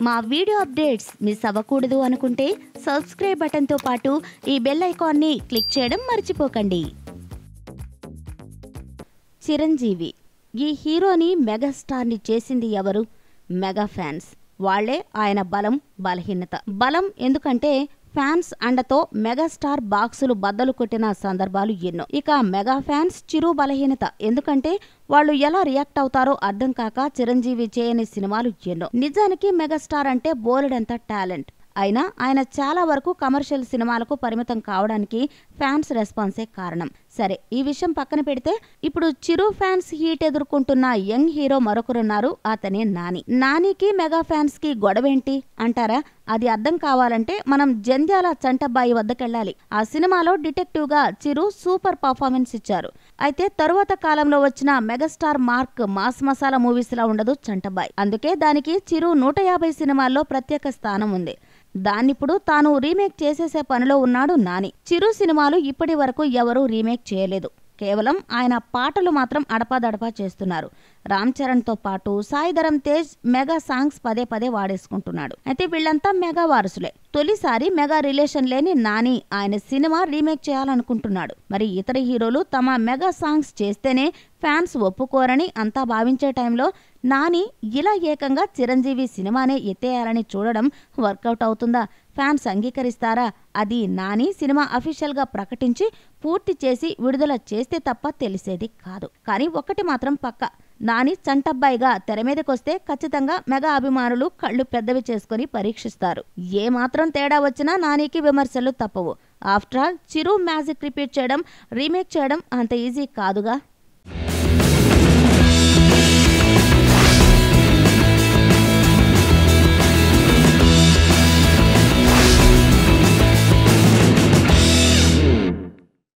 మా video updates miss అవ్వకూడదు అనుకుంటే సబ్స్క్రైబ్ బటన్తో పాటు ఈ బెల్ ఐకాన్ని క్లిక్ చేయడం మర్చిపోకండి. చిరంజీవి ఈ హీరోని మెగాస్టార్ని చేసింది ఎవరు? Mega fans. వాళ్లే ఆయన బలం, బలహీనత. బలం ఎందుకంటే ఫ్యాన్స్ అండతో మెగాస్టార్ బాక్సులు బద్దలు కొట్టిన సందర్భాలు ఎన్నో. ఇక మెగా ఫ్యాన్స్ చిరు బలహీనత ఎందుకంటే వాళ్ళు ఎలా రియాక్ట్ అవుతారో అర్థం కాక చిరంజీవి చేయని సినిమాలు ఎన్నో. నిజానికి మెగాస్టార్ అంటే బోలెడంత టాలెంట్. అయినా ఆయన చాలా వరకు కమర్షియల్ సినిమాలకు పరిమితం కావడానికి ఫ్యాన్స్ రెస్పాన్సే కారణం. సరే, ఈ విషయం పక్కన పెడితే ఇప్పుడు చిరు ఫ్యాన్స్ హీట్ ఎదుర్కొంటున్న యంగ్ హీరో మరొకరున్నారు, అతనే నాని. నానికి మెగా ఫ్యాన్స్ కి గొడవేంటి అంటారా? అది అర్థం కావాలంటే మనం జంధ్యాల చంటబ్బాయి వద్దకెళ్ళాలి. ఆ సినిమాలో డిటెక్టివ్ గా చిరు సూపర్ పర్ఫార్మెన్స్ ఇచ్చారు. అయితే తరువాత కాలంలో వచ్చిన megastar mark mass masala movies లా ఉండదు చంటబ్బాయి. అందుకే దానికి చిరు 150 సినిమాల్లో ప్రత్యేక స్థానం ఉంది. దాన్నిప్పుడు తాను రీమేక్ చేసేసే పనిలో ఉన్నాడు నాని. చిరు సినిమాలు ఇప్పటి వరకు ఎవరూ రీమేక్ చేయలేదు. కేవలం ఆయన పాటలు మాత్రం అడపాదడపా చేస్తున్నారు. రామ్ చరణ్ తో పాటు సాయిధరం తేజ్ మెగా సాంగ్స్ పదే పదే వాడేసుకుంటున్నాడు. అయితే వీళ్ళంతా మెగా వారసులే. తొలిసారి మెగా రిలేషన్ లేని నాని ఆయన సినిమా రీమేక్ చేయాలనుకుంటున్నాడు. మరి ఇతర హీరోలు తమ మెగా సాంగ్స్ చేస్తేనే ఫ్యాన్స్ ఒప్పుకోరని అంతా భావించే టైంలో నాని ఇలా ఏకంగా చిరంజీవి సినిమానే ఎత్తేయాలని చూడడం వర్కౌట్ అవుతుందా? ఫ్యాన్స్ అంగీకరిస్తారా? అది నాని సినిమా అఫీషియల్ గా ప్రకటించి పూర్తి చేసి విడుదల చేస్తే తప్ప తెలిసేది కాదు. కానీ ఒక్కటి మాత్రం పక్క, నాని చంటబ్బాయిగా తెర మీదకొస్తే ఖచ్చితంగా మెగా అభిమానులు కళ్ళు పెద్దవి చేసుకుని పరీక్షిస్తారు. ఏ మాత్రం తేడా వచ్చినా నానికి విమర్శలు తప్పవు. ఆఫ్టర్ ఆల్ చిరు మ్యాజిక్ రిపీట్ చేయడం, రీమేక్ చేయడం అంత ఈజీ కాదుగా.